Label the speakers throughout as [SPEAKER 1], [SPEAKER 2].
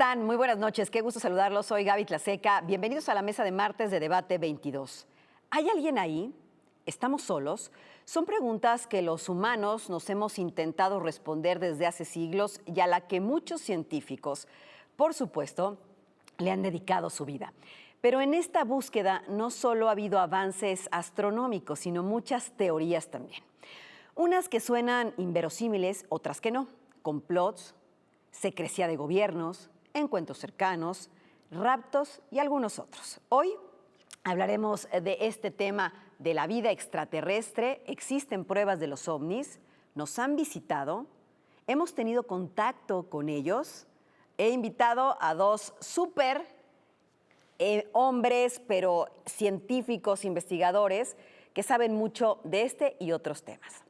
[SPEAKER 1] están? Muy buenas noches, qué gusto saludarlos. Soy Gaby Tlaseca. Bienvenidos a la mesa de martes de Debate 22. ¿Hay alguien ahí? ¿Estamos solos? Son preguntas que los humanos nos hemos intentado responder desde hace siglos y a la que muchos científicos, por supuesto, le han dedicado su vida. Pero en esta búsqueda no solo ha habido avances astronómicos, sino muchas teorías también. Unas que suenan inverosímiles, otras que no. Complots, secrecía de gobiernos, encuentros cercanos, raptos y algunos otros. Hoy hablaremos de este tema de la vida extraterrestre. Existen pruebas de los ovnis, nos han visitado, hemos tenido contacto con ellos. He invitado a dos súper hombres, pero científicos, investigadores, que saben mucho de este y otros temas.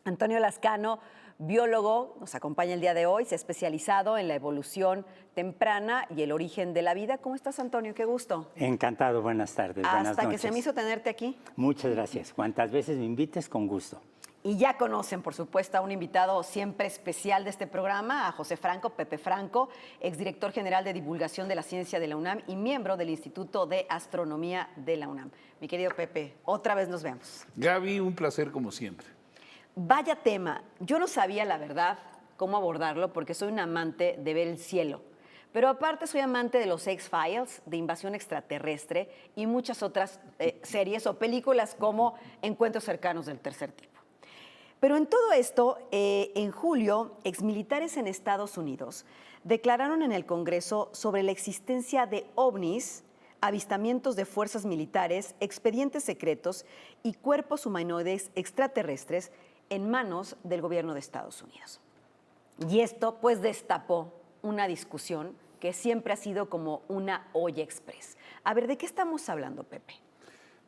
[SPEAKER 1] Antonio Lascano, biólogo, nos acompaña el día de hoy, se ha especializado en la evolución temprana y el origen de la vida. ¿Cómo estás, Antonio? Qué gusto.
[SPEAKER 2] Encantado, buenas tardes, buenas noches.
[SPEAKER 1] Hasta que se me hizo tenerte aquí.
[SPEAKER 2] Muchas gracias. Cuantas veces me invites, con gusto.
[SPEAKER 1] Y ya conocen, por supuesto, a un invitado siempre especial de este programa, a José Franco, Pepe Franco, exdirector general de divulgación de la ciencia de la UNAM y miembro del Instituto de Astronomía de la UNAM. Mi querido Pepe, otra vez nos vemos.
[SPEAKER 3] Gaby, un placer como siempre.
[SPEAKER 1] Vaya tema, yo no sabía la verdad cómo abordarlo porque soy un amante de ver el cielo, pero aparte soy amante de los X-Files, de invasión extraterrestre y muchas otras series o películas como Encuentros cercanos del tercer tipo. Pero en todo esto, en julio, exmilitares en Estados Unidos declararon en el Congreso sobre la existencia de ovnis, avistamientos de fuerzas militares, expedientes secretos y cuerpos humanoides extraterrestres en manos del gobierno de Estados Unidos. Y esto pues destapó una discusión que siempre ha sido como una olla express. A ver, ¿de qué estamos hablando, Pepe?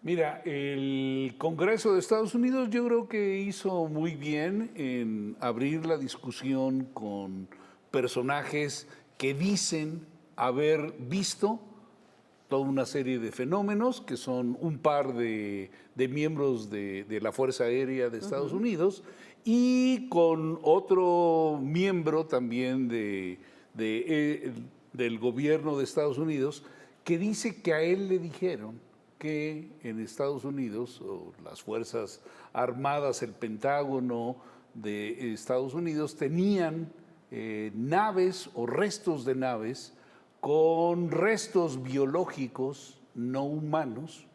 [SPEAKER 3] Mira, el Congreso de Estados Unidos yo creo que hizo muy bien en abrir la discusión con personajes que dicen haber visto toda una serie de fenómenos, que son un par de miembros de la Fuerza Aérea de Estados Unidos, y con otro miembro también del gobierno de Estados Unidos, que dice que a él le dijeron que en Estados Unidos, o las Fuerzas Armadas, el Pentágono de Estados Unidos, tenían naves o restos de naves con restos biológicos no humanos,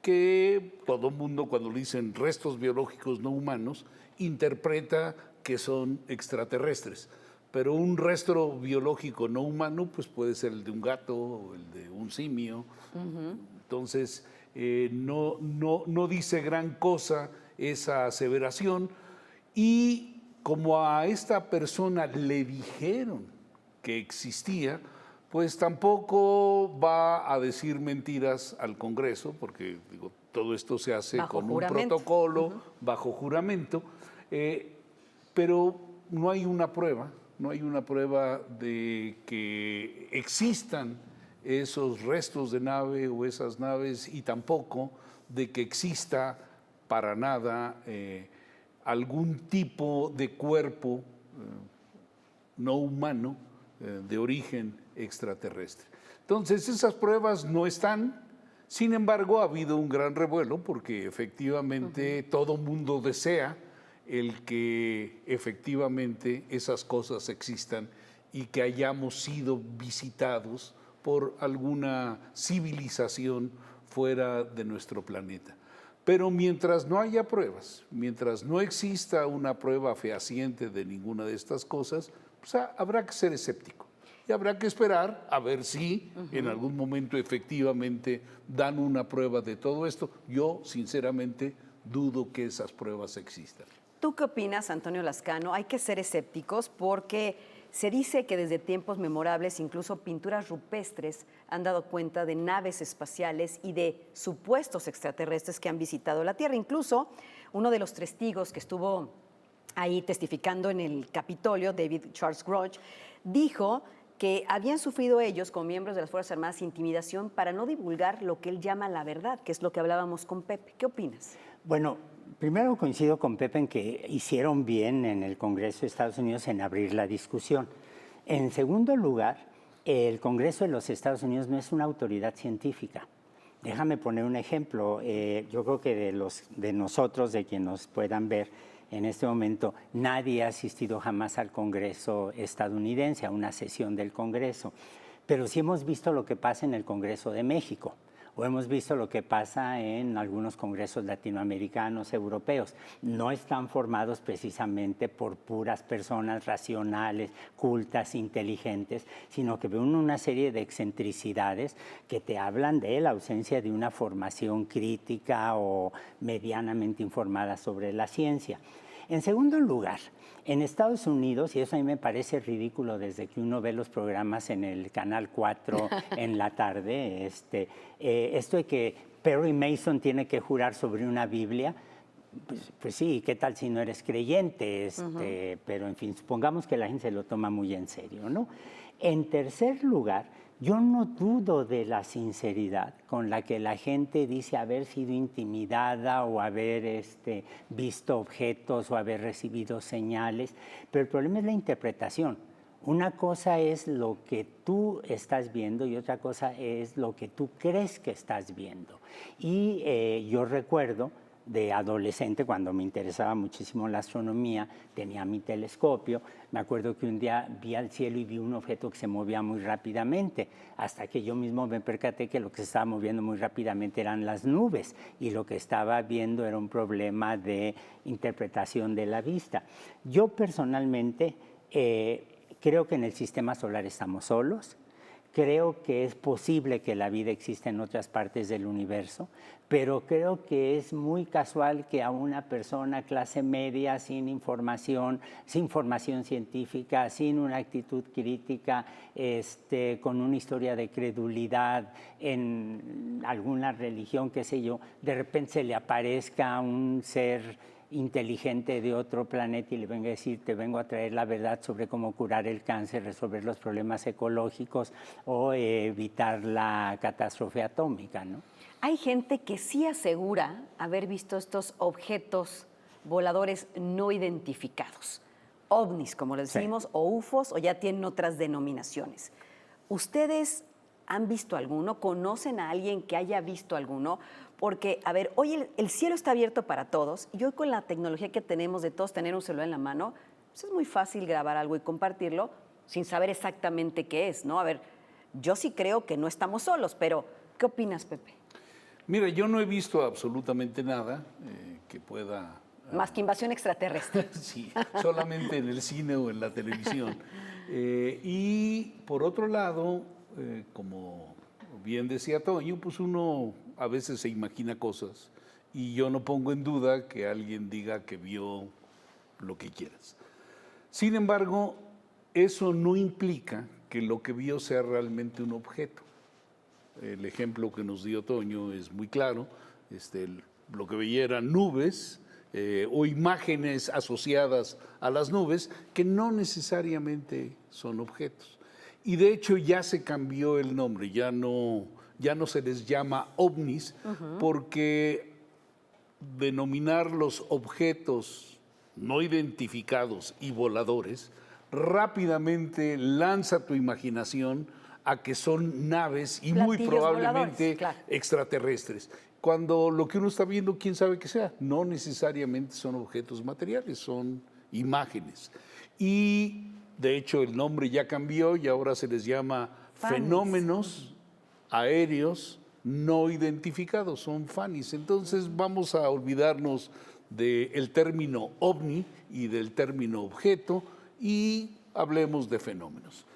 [SPEAKER 3] que todo el mundo cuando le dicen restos biológicos no humanos, interpreta que son extraterrestres. Pero un resto biológico no humano pues puede ser el de un gato o el de un simio. Entonces, no dice gran cosa esa aseveración. Y como a esta persona le dijeron que existía, pues tampoco va a decir mentiras al Congreso, porque digo, todo esto se hace
[SPEAKER 1] bajo
[SPEAKER 3] con
[SPEAKER 1] juramento.
[SPEAKER 3] Un protocolo, bajo juramento, pero no hay una prueba, de que existan esos restos de nave o esas naves, y tampoco de que exista para nada algún tipo de cuerpo no humano de origen extraterrestre. Entonces, esas pruebas no están. Sin embargo, ha habido un gran revuelo porque efectivamente todo mundo desea el que efectivamente esas cosas existan y que hayamos sido visitados por alguna civilización fuera de nuestro planeta. Pero mientras no haya pruebas, mientras no exista una prueba fehaciente de ninguna de estas cosas, pues habrá que ser escéptico. Y habrá que esperar a ver si en algún momento efectivamente dan una prueba de todo esto. Yo, sinceramente, dudo que esas pruebas existan.
[SPEAKER 1] ¿Tú qué opinas, Antonio Lascano? Hay que ser escépticos porque se dice que desde tiempos memorables, incluso pinturas rupestres han dado cuenta de naves espaciales y de supuestos extraterrestres que han visitado la Tierra. Incluso uno de los testigos que estuvo ahí testificando en el Capitolio, David Charles Groch, dijo que habían sufrido ellos, como miembros de las Fuerzas Armadas, intimidación para no divulgar lo que él llama la verdad, que es lo que hablábamos con Pepe. ¿Qué opinas?
[SPEAKER 2] Bueno, primero coincido con Pepe en que hicieron bien en el Congreso de Estados Unidos en abrir la discusión. En segundo lugar, El Congreso de los Estados Unidos no es una autoridad científica. Déjame poner un ejemplo. Yo creo que de nosotros, de quienes nos puedan ver en este momento, nadie ha asistido jamás al Congreso estadounidense, a una sesión del Congreso. Pero sí hemos visto lo que pasa en el Congreso de México, o hemos visto lo que pasa en algunos congresos latinoamericanos, europeos. No están formados precisamente por puras personas racionales, cultas, inteligentes, sino que ven una serie de excentricidades que te hablan de la ausencia de una formación crítica o medianamente informada sobre la ciencia. En segundo lugar, en Estados Unidos, y eso a mí me parece ridículo desde que uno ve los programas en el Canal 4 en la tarde, esto de que Perry Mason tiene que jurar sobre una Biblia, pues sí, ¿qué tal si no eres creyente? Pero en fin, supongamos que la gente se lo toma muy en serio, ¿no? En tercer lugar, yo no dudo de la sinceridad con la que la gente dice haber sido intimidada o haber visto objetos o haber recibido señales, pero el problema es la interpretación. Una cosa es lo que tú estás viendo y otra cosa es lo que tú crees que estás viendo. Y yo recuerdo de adolescente, cuando me interesaba muchísimo la astronomía, tenía mi telescopio. Me acuerdo que un día vi al cielo y vi un objeto que se movía muy rápidamente, hasta que yo mismo me percaté que lo que se estaba moviendo muy rápidamente eran las nubes y lo que estaba viendo era un problema de interpretación de la vista. Yo personalmente creo que en el sistema solar estamos solos. Creo que es posible que la vida exista en otras partes del universo, pero creo que es muy casual que a una persona clase media, sin formación científica, sin una actitud crítica, con una historia de credulidad en alguna religión, qué sé yo, de repente se le aparezca un ser inteligente de otro planeta y le venga a decir, te vengo a traer la verdad sobre cómo curar el cáncer, resolver los problemas ecológicos o evitar la catástrofe atómica, ¿no?
[SPEAKER 1] Hay gente que sí asegura haber visto estos objetos voladores no identificados, ovnis, como les decimos, sí, o UFOs, o ya tienen otras denominaciones. ¿Ustedes han visto alguno? ¿Conocen a alguien que haya visto alguno? Porque, a ver, hoy el cielo está abierto para todos y hoy con la tecnología que tenemos de todos tener un celular en la mano, pues es muy fácil grabar algo y compartirlo sin saber exactamente qué es, ¿no? A ver, yo sí creo que no estamos solos, pero ¿qué opinas, Pepe?
[SPEAKER 3] Mira, yo no he visto absolutamente nada que pueda...
[SPEAKER 1] Más que invasión extraterrestre.
[SPEAKER 3] Sí, solamente en el cine o en la televisión. Y por otro lado, como bien decía Toño, pues uno a veces se imagina cosas y yo no pongo en duda que alguien diga que vio lo que quieras. Sin embargo, eso no implica que lo que vio sea realmente un objeto. El ejemplo que nos dio Toño es muy claro. Lo que veía eran nubes o imágenes asociadas a las nubes que no necesariamente son objetos. Y de hecho ya se cambió el nombre, ya no se les llama ovnis, porque denominar los objetos no identificados y voladores rápidamente lanza tu imaginación a que son naves y muy probablemente claro, extraterrestres. Cuando lo que uno está viendo, quién sabe qué sea, no necesariamente son objetos materiales, son imágenes. Y de hecho el nombre ya cambió y ahora se les llama fenómenos aéreos no identificados, son FANIS. Entonces vamos a olvidarnos del término ovni y del término objeto y hablemos de fenómenos.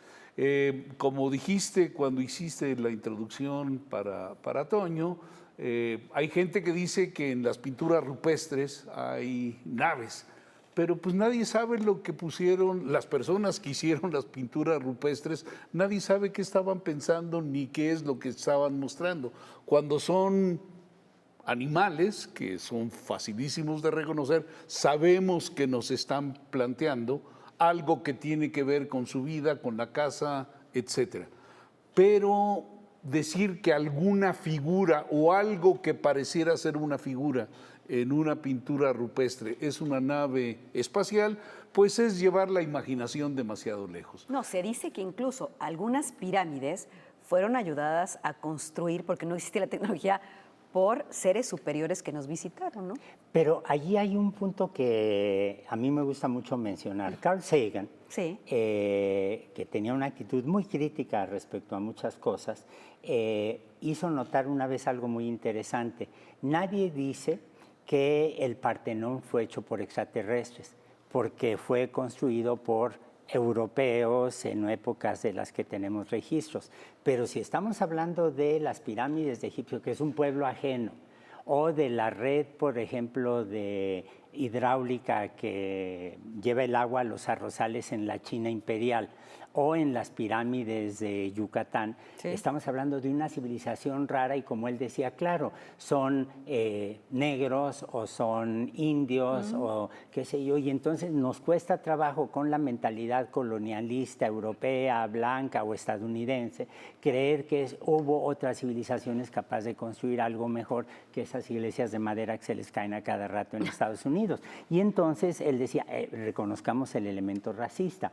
[SPEAKER 3] Como dijiste cuando hiciste la introducción para Toño, hay gente que dice que en las pinturas rupestres hay naves, pero pues nadie sabe lo que pusieron, las personas que hicieron las pinturas rupestres, nadie sabe qué estaban pensando ni qué es lo que estaban mostrando. Cuando son animales, que son facilísimos de reconocer, sabemos que nos están planteando algo que tiene que ver con su vida, con la casa, etcétera. Pero decir que alguna figura o algo que pareciera ser una figura en una pintura rupestre es una nave espacial, pues es llevar la imaginación demasiado lejos.
[SPEAKER 1] No, se dice que incluso algunas pirámides fueron ayudadas a construir, porque no existía la tecnología, por seres superiores que nos visitaron, ¿no?
[SPEAKER 2] Pero allí hay un punto que a mí me gusta mucho mencionar. Carl Sagan,
[SPEAKER 1] Sí.
[SPEAKER 2] Que tenía una actitud muy crítica respecto a muchas cosas, hizo notar una vez algo muy interesante. Nadie dice que el Partenón fue hecho por extraterrestres, porque fue construido por europeos en épocas de las que tenemos registros. Pero si estamos hablando de las pirámides de Egipto, que es un pueblo ajeno, o de la red, por ejemplo, de hidráulica que lleva el agua a los arrozales en la China imperial, o en las pirámides de Yucatán,
[SPEAKER 1] Sí.
[SPEAKER 2] estamos hablando de una civilización rara y, como él decía, claro, son negros o son indios o qué sé yo, y entonces nos cuesta trabajo con la mentalidad colonialista europea, blanca o estadounidense, creer que hubo otras civilizaciones capaces de construir algo mejor que esas iglesias de madera que se les caen a cada rato en Estados Unidos. Y entonces él decía, reconozcamos el elemento racista.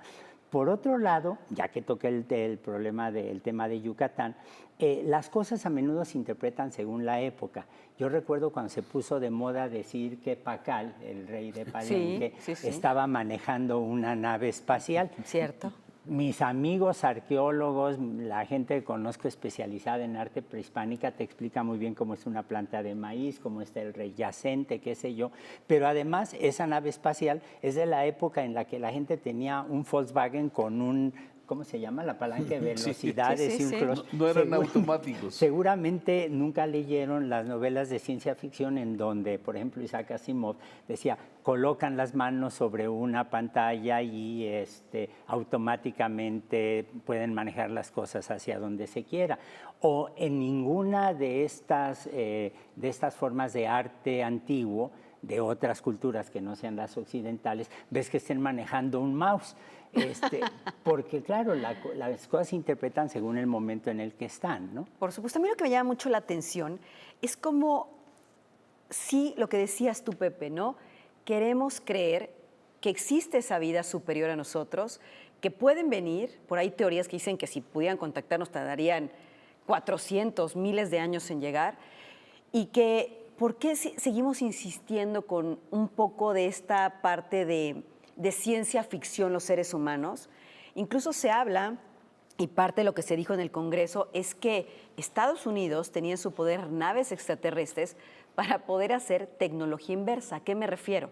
[SPEAKER 2] Por otro lado, ya que toqué el tema de Yucatán, las cosas a menudo se interpretan según la época. Yo recuerdo cuando se puso de moda decir que Pacal, el rey de Palenque,
[SPEAKER 1] sí.
[SPEAKER 2] estaba manejando una nave espacial.
[SPEAKER 1] Cierto.
[SPEAKER 2] Mis amigos arqueólogos, la gente que conozco especializada en arte prehispánica, te explica muy bien cómo es una planta de maíz, cómo está el rey yacente, qué sé yo. Pero además, esa nave espacial es de la época en la que la gente tenía un Volkswagen con un, ¿cómo se llama? La palanca de velocidades y un cross.
[SPEAKER 3] No eran automáticos.
[SPEAKER 2] Seguramente nunca leyeron las novelas de ciencia ficción en donde, por ejemplo, Isaac Asimov decía, colocan las manos sobre una pantalla y automáticamente pueden manejar las cosas hacia donde se quiera. O en ninguna de estas formas de arte antiguo, de otras culturas que no sean las occidentales, ves que estén manejando un mouse. Porque claro, las cosas se interpretan según el momento en el que están, ¿no?
[SPEAKER 1] Por supuesto, a mí lo que me llama mucho la atención es como, sí, lo que decías tú, Pepe, ¿no? Queremos creer que existe esa vida superior a nosotros, que pueden venir, por ahí teorías que dicen que si pudieran contactarnos tardarían 400, miles de años en llegar, y que, ¿por qué seguimos insistiendo con un poco de esta parte de ciencia ficción los seres humanos? Incluso se habla, y parte de lo que se dijo en el Congreso, es que Estados Unidos tenía en su poder naves extraterrestres para poder hacer tecnología inversa. ¿A qué me refiero?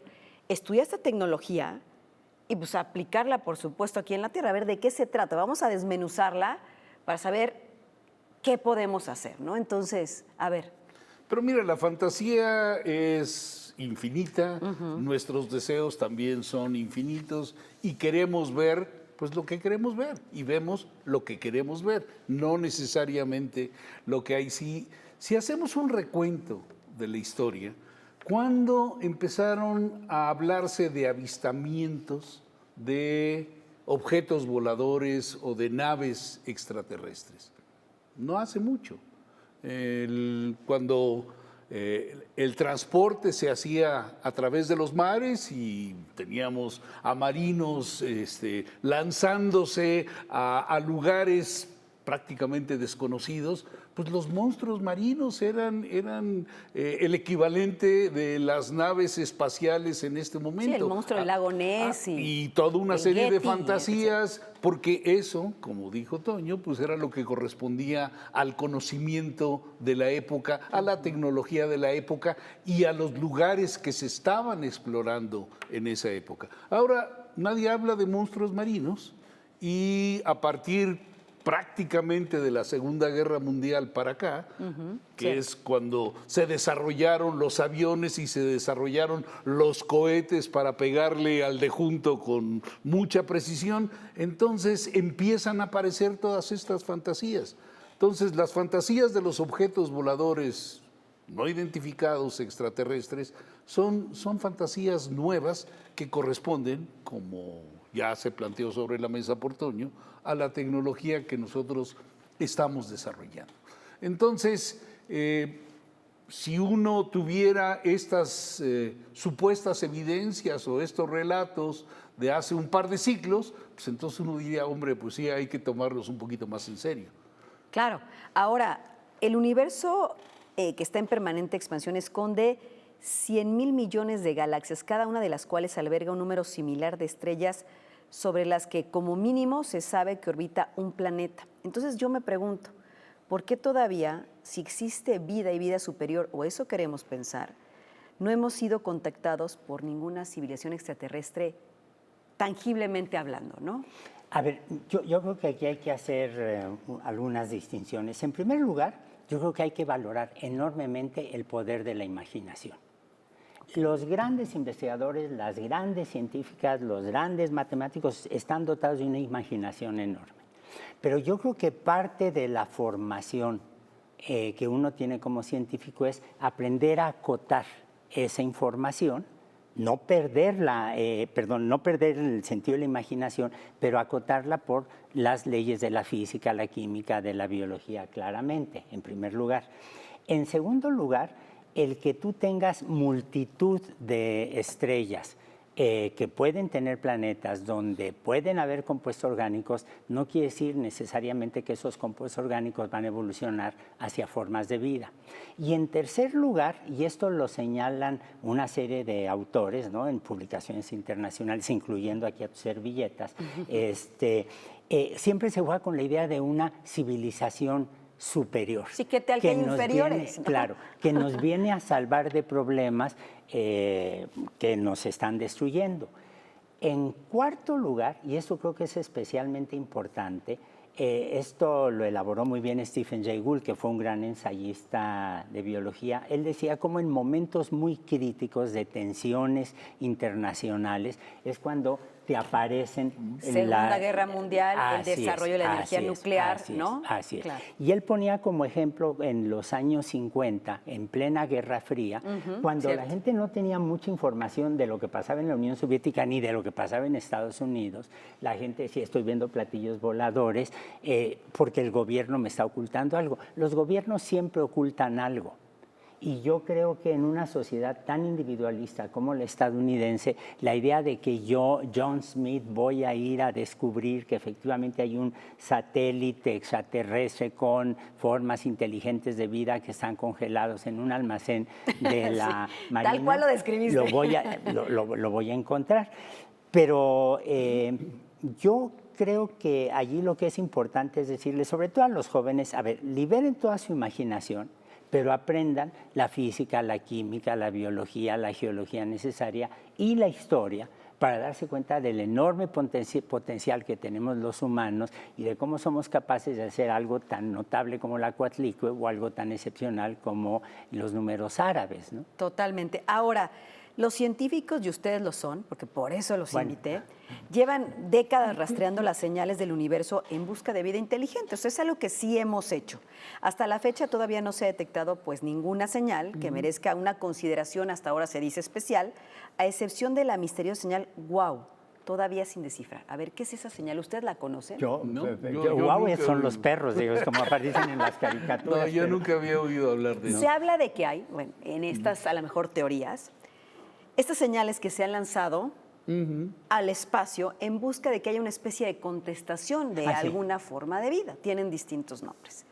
[SPEAKER 1] Estudiar esta tecnología y pues aplicarla, por supuesto, aquí en la Tierra, a ver de qué se trata. Vamos a desmenuzarla para saber qué podemos hacer, ¿no? Entonces, a ver.
[SPEAKER 3] Pero mira, la fantasía es infinita, nuestros deseos también son infinitos y queremos ver pues lo que queremos ver y vemos lo que queremos ver, no necesariamente lo que hay. Si hacemos un recuento de la historia, ¿cuándo empezaron a hablarse de avistamientos de objetos voladores o de naves extraterrestres? No hace mucho. Cuando el transporte se hacía a través de los mares y teníamos a marinos lanzándose a lugares prácticamente desconocidos, pues los monstruos marinos eran el equivalente de las naves espaciales en este momento.
[SPEAKER 1] Sí, el monstruo del lago Ness
[SPEAKER 3] y toda una
[SPEAKER 1] el
[SPEAKER 3] serie de
[SPEAKER 1] Yeti,
[SPEAKER 3] fantasías, porque eso, como dijo Toño, pues era lo que correspondía al conocimiento de la época, a la tecnología de la época y a los lugares que se estaban explorando en esa época. Ahora, nadie habla de monstruos marinos y a partir prácticamente de la Segunda Guerra Mundial para acá, que es cuando se desarrollaron los aviones y se desarrollaron los cohetes para pegarle al de junto con mucha precisión, entonces empiezan a aparecer todas estas fantasías. Entonces, las fantasías de los objetos voladores no identificados extraterrestres son fantasías nuevas que corresponden, como ya se planteó sobre la mesa por Toño, a la tecnología que nosotros estamos desarrollando. Entonces, si uno tuviera estas supuestas evidencias o estos relatos de hace un par de siglos, pues entonces uno diría, hombre, pues sí, hay que tomarlos un poquito más en serio.
[SPEAKER 1] Claro. Ahora, el universo que está en permanente expansión esconde 100,000 millones de galaxias, cada una de las cuales alberga un número similar de estrellas sobre las que como mínimo se sabe que orbita un planeta. Entonces yo me pregunto, ¿por qué todavía, si existe vida y vida superior, o eso queremos pensar, no hemos sido contactados por ninguna civilización extraterrestre tangiblemente hablando, ¿no?
[SPEAKER 2] A ver, yo creo que aquí hay que hacer algunas distinciones. En primer lugar, yo creo que hay que valorar enormemente el poder de la imaginación. Los grandes investigadores, las grandes científicas, los grandes matemáticos están dotados de una imaginación enorme. Pero yo creo que parte de la formación que uno tiene como científico es aprender a acotar esa información, no perderla, no perder el sentido de la imaginación, pero acotarla por las leyes de la física, la química, de la biología, claramente, en primer lugar. En segundo lugar, el que tú tengas multitud de estrellas que pueden tener planetas donde pueden haber compuestos orgánicos, no quiere decir necesariamente que esos compuestos orgánicos van a evolucionar hacia formas de vida. Y en tercer lugar, y esto lo señalan una serie de autores, ¿no?, en publicaciones internacionales, incluyendo aquí a tus servilletas, siempre se juega con la idea de una civilización superior.
[SPEAKER 1] Sí, que tal que hay inferiores.
[SPEAKER 2] Viene, claro, que nos viene a salvar de problemas que nos están destruyendo. En cuarto lugar, y esto creo que es especialmente importante, esto lo elaboró muy bien Stephen Jay Gould, que fue un gran ensayista de biología. Él decía cómo en momentos muy críticos de tensiones internacionales es cuando te aparecen
[SPEAKER 1] Segunda Guerra Mundial, el desarrollo de la energía nuclear, ¿no?
[SPEAKER 2] Así es.
[SPEAKER 1] Claro.
[SPEAKER 2] Y él ponía como ejemplo en los años 50, en plena Guerra Fría, cuando la gente no tenía mucha información de lo que pasaba en la Unión Soviética ni de lo que pasaba en Estados Unidos. La gente decía, estoy viendo platillos voladores porque el gobierno me está ocultando algo. Los gobiernos siempre ocultan algo. Y yo creo que en una sociedad tan individualista como la estadounidense, la idea de que yo, John Smith, voy a ir a descubrir que efectivamente hay un satélite extraterrestre con formas inteligentes de vida que están congelados en un almacén de la Marina.
[SPEAKER 1] Tal cual lo describiste.
[SPEAKER 2] Lo voy a encontrar. Pero yo creo que allí lo que es importante es decirles, sobre todo a los jóvenes, a ver, liberen toda su imaginación, pero aprendan la física, la química, la biología, la geología necesaria y la historia para darse cuenta del enorme potencial que tenemos los humanos y de cómo somos capaces de hacer algo tan notable como la Coatlicue o algo tan excepcional como los números árabes, ¿no?
[SPEAKER 1] Totalmente. Ahora, los científicos, y ustedes lo son, porque por eso los invité, llevan décadas rastreando las señales del universo en busca de vida inteligente. O sea, es algo que sí hemos hecho. Hasta la fecha todavía no se ha detectado pues ninguna señal que merezca una consideración, hasta ahora se dice especial, a excepción de la misteriosa señal WOW, todavía sin descifrar. A ver, ¿qué es esa señal? ¿Ustedes la conocen?
[SPEAKER 2] Wow, son los perros, digo, es como aparecen en las caricaturas.
[SPEAKER 3] No, yo nunca había oído hablar de eso.
[SPEAKER 1] Se habla de que hay, bueno, en estas a lo mejor teorías, estas señales que se han lanzado al espacio en busca de que haya una especie de contestación de alguna forma de vida. Tienen distintos nombres.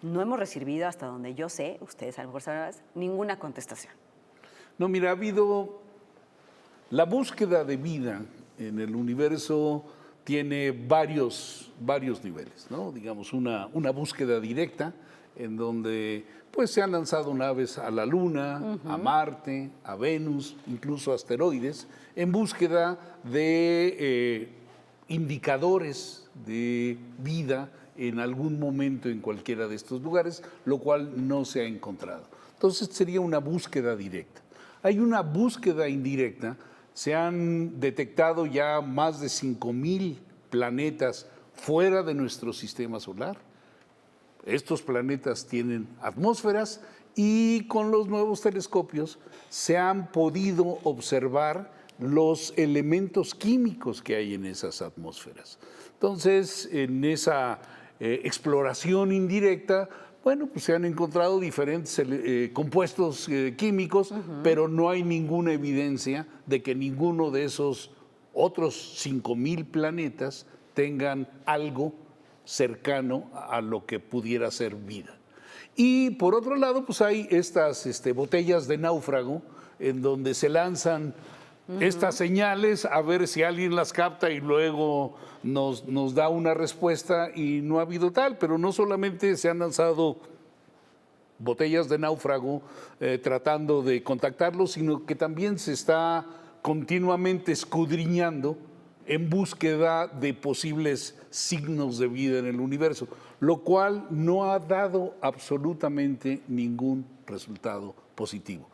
[SPEAKER 1] No hemos recibido, hasta donde yo sé, ustedes a lo mejor saben, ninguna contestación.
[SPEAKER 3] No, mira, ha habido la búsqueda de vida en el universo tiene varios niveles, ¿no? Digamos, una búsqueda directa en donde pues se han lanzado naves a la Luna, a Marte, a Venus, incluso asteroides, en búsqueda de indicadores de vida en algún momento en cualquiera de estos lugares, lo cual no se ha encontrado. Entonces sería una búsqueda directa. Hay una búsqueda indirecta. Se han detectado ya más de 5,000 planetas fuera de nuestro sistema solar. Estos planetas tienen atmósferas y con los nuevos telescopios se han podido observar los elementos químicos que hay en esas atmósferas. Entonces, en esa exploración indirecta, bueno, pues se han encontrado diferentes compuestos químicos, pero no hay ninguna evidencia de que ninguno de esos otros 5,000 planetas tengan algo cercano a lo que pudiera ser vida. Y por otro lado, pues hay estas botellas de náufrago en donde se lanzan estas señales a ver si alguien las capta y luego nos da una respuesta, y no ha habido tal. Pero no solamente se han lanzado botellas de náufrago tratando de contactarlos, sino que también se está continuamente escudriñando en búsqueda de posibles signos de vida en el universo, lo cual no ha dado absolutamente ningún resultado positivo.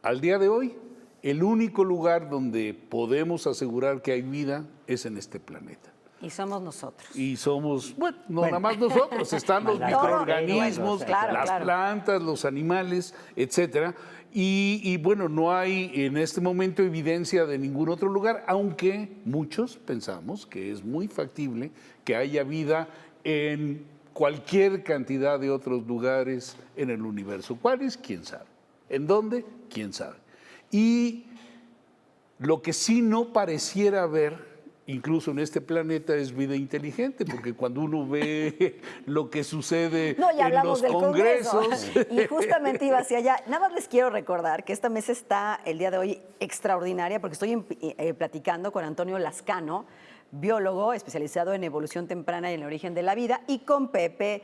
[SPEAKER 3] Al día de hoy, el único lugar donde podemos asegurar que hay vida es en este planeta.
[SPEAKER 1] Y somos nosotros.
[SPEAKER 3] Y somos, bueno, no nada más nosotros, están los microorganismos, las plantas, los animales, etcétera. Y bueno, no hay en este momento evidencia de ningún otro lugar, aunque muchos pensamos que es muy factible que haya vida en cualquier cantidad de otros lugares en el universo. ¿Cuáles? ¿Quién sabe? ¿En dónde? ¿Quién sabe? Y lo que sí no pareciera haber, incluso en este planeta, es vida inteligente, porque cuando uno ve lo que sucede
[SPEAKER 1] ya
[SPEAKER 3] en los congresos...
[SPEAKER 1] Y justamente iba hacia allá. Nada más les quiero recordar que esta mesa está el día de hoy extraordinaria, porque estoy platicando con Antonio Lascano, biólogo especializado en evolución temprana y en el origen de la vida, y con Pepe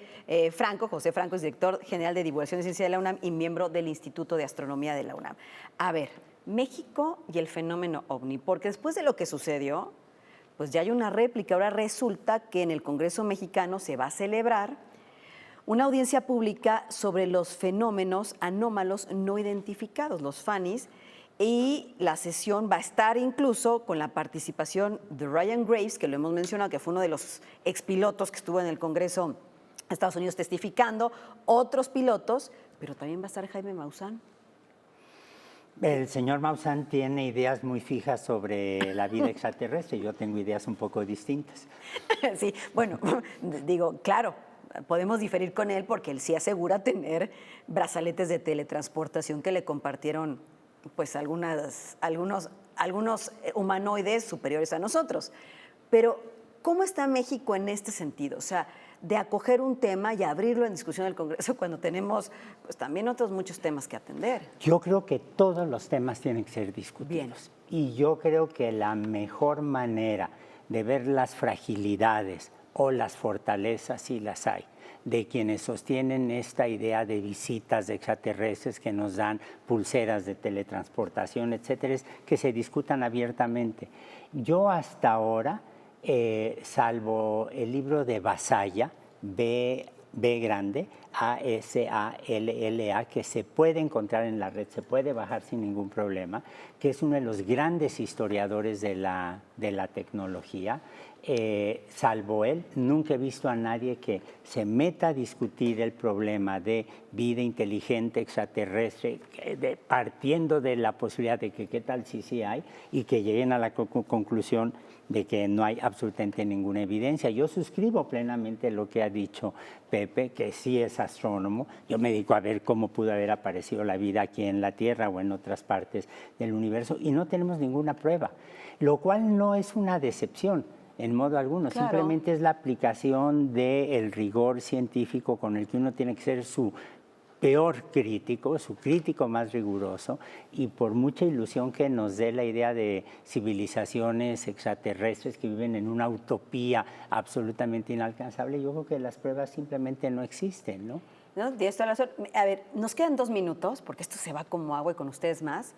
[SPEAKER 1] Franco. José Franco es director general de divulgación de ciencia de la UNAM y miembro del Instituto de Astronomía de la UNAM. A ver, México y el fenómeno OVNI, porque después de lo que sucedió, pues ya hay una réplica. Ahora resulta que en el Congreso mexicano se va a celebrar una audiencia pública sobre los fenómenos anómalos no identificados, los FANIs, y la sesión va a estar incluso con la participación de Ryan Graves, que lo hemos mencionado, que fue uno de los expilotos que estuvo en el Congreso de Estados Unidos testificando, otros pilotos, pero también va a estar Jaime Maussan.
[SPEAKER 2] El señor Maussan tiene ideas muy fijas sobre la vida extraterrestre. Yo tengo ideas un poco distintas.
[SPEAKER 1] Sí, bueno, digo, claro, podemos diferir con él porque él sí asegura tener brazaletes de teletransportación que le compartieron pues algunos humanoides superiores a nosotros. Pero, ¿cómo está México en este sentido? O sea, de acoger un tema y abrirlo en discusión del Congreso cuando tenemos pues también otros muchos temas que atender.
[SPEAKER 2] Yo creo que todos los temas tienen que ser discutidos.
[SPEAKER 1] Bien.
[SPEAKER 2] Y yo creo que la mejor manera de ver las fragilidades o las fortalezas, si las hay, de quienes sostienen esta idea de visitas de extraterrestres que nos dan pulseras de teletransportación, etcétera, es que se discutan abiertamente. Yo hasta ahora, salvo el libro de Vasalla, B grande, ASALLA, que se puede encontrar en la red, se puede bajar sin ningún problema, que es uno de los grandes historiadores de la tecnología. Salvo él, nunca he visto a nadie que se meta a discutir el problema de vida inteligente extraterrestre, partiendo de la posibilidad de que qué tal si sí hay, y que lleguen a la conclusión de que no hay absolutamente ninguna evidencia. Yo suscribo plenamente lo que ha dicho Pepe, que sí es astrónomo. Yo me dedico a ver cómo pudo haber aparecido la vida aquí en la Tierra o en otras partes del universo, y no tenemos ninguna prueba, lo cual no es una decepción en modo alguno. Claro. Simplemente es la aplicación del rigor científico con el que uno tiene que ser su peor crítico, su crítico más riguroso, y por mucha ilusión que nos dé la idea de civilizaciones extraterrestres que viven en una utopía absolutamente inalcanzable, yo creo que las pruebas simplemente no existen, ¿no?
[SPEAKER 1] No, tienes toda la razón. A ver, nos quedan 2 minutos, porque esto se va como agua y con ustedes más.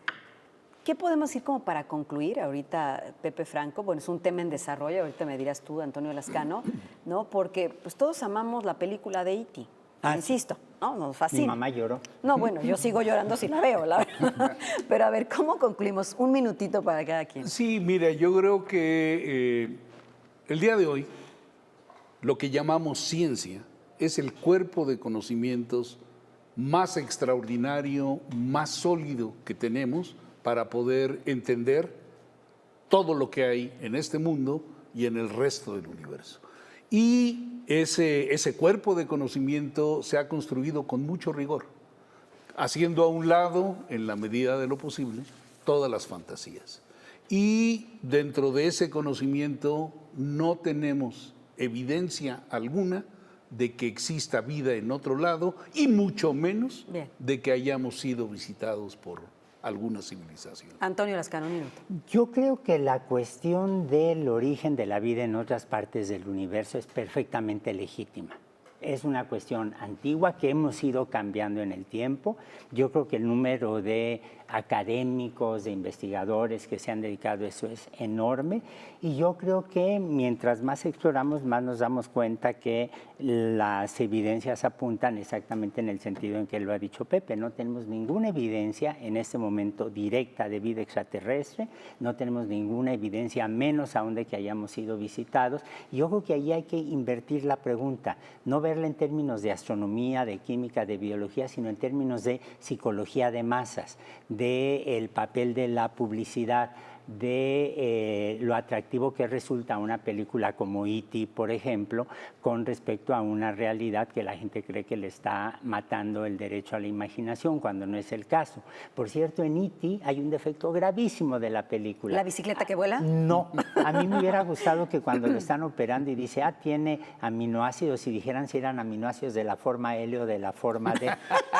[SPEAKER 1] ¿Qué podemos decir como para concluir ahorita, Pepe Franco? Bueno, es un tema en desarrollo, ahorita me dirás tú, Antonio Lascano, ¿no? Porque pues todos amamos la película de E.T., insisto, ¿no? Nos fascina.
[SPEAKER 2] Mi mamá lloró.
[SPEAKER 1] No, bueno, yo sigo llorando si la veo, la verdad. Pero a ver, ¿cómo concluimos? Un minutito para cada quien.
[SPEAKER 3] Sí, mira, yo creo que el día de hoy lo que llamamos ciencia es el cuerpo de conocimientos más extraordinario, más sólido que tenemos para poder entender todo lo que hay en este mundo y en el resto del universo. Y ese cuerpo de conocimiento se ha construido con mucho rigor, haciendo a un lado, en la medida de lo posible, todas las fantasías. Y dentro de ese conocimiento no tenemos evidencia alguna de que exista vida en otro lado y mucho menos de que hayamos sido visitados por alguna civilización.
[SPEAKER 1] Antonio Lascano, un minuto.
[SPEAKER 2] Yo creo que la cuestión del origen de la vida en otras partes del universo es perfectamente legítima. Es una cuestión antigua que hemos ido cambiando en el tiempo. Yo creo que el número de académicos, de investigadores que se han dedicado a eso es enorme. Y yo creo que mientras más exploramos, más nos damos cuenta que las evidencias apuntan exactamente en el sentido en que lo ha dicho Pepe. No tenemos ninguna evidencia en este momento directa de vida extraterrestre, no tenemos ninguna evidencia, menos aún de que hayamos sido visitados. Y yo creo que ahí hay que invertir la pregunta, no verla en términos de astronomía, de química, de biología, sino en términos de psicología de masas, del papel de la publicidad, de lo atractivo que resulta una película como E.T., por ejemplo, con respecto a una realidad que la gente cree que le está matando el derecho a la imaginación, cuando no es el caso. Por cierto, en E.T. hay un defecto gravísimo de la película.
[SPEAKER 1] ¿La bicicleta que vuela?
[SPEAKER 2] No, a mí me hubiera gustado que cuando lo están operando y dice, tiene aminoácidos, y dijeran si eran aminoácidos de la forma L o de la forma D,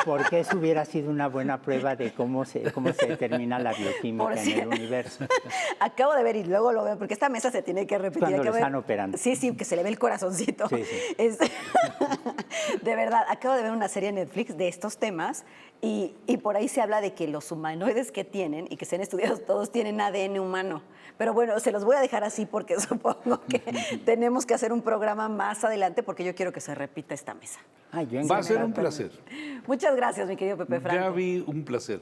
[SPEAKER 2] porque eso hubiera sido una buena prueba de cómo se determina la bioquímica en el universo.
[SPEAKER 1] Acabo de ver y luego lo veo, porque esta mesa se tiene que repetir.
[SPEAKER 2] Cuando lo están operando.
[SPEAKER 1] Sí, que se le ve el corazoncito.
[SPEAKER 2] Sí, sí.
[SPEAKER 1] De verdad, acabo de ver una serie en Netflix de estos temas y por ahí se habla de que los humanoides que tienen y que se han estudiado todos tienen ADN humano. Pero bueno, se los voy a dejar así porque supongo que tenemos que hacer un programa más adelante porque yo quiero que se repita esta mesa.
[SPEAKER 3] Va a ser un placer.
[SPEAKER 1] Muchas gracias, mi querido Pepe Franco.
[SPEAKER 3] Gaby, un placer.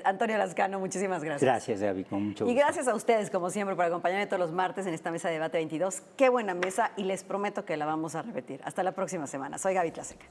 [SPEAKER 1] Antonio Lascano, muchísimas gracias.
[SPEAKER 2] Gracias, Gaby, con mucho gusto.
[SPEAKER 1] Y gracias a ustedes, como siempre, por acompañarme todos los martes en esta mesa de Debate 22. Qué buena mesa y les prometo que la vamos a repetir. Hasta la próxima semana. Soy Gaby Tlaseca.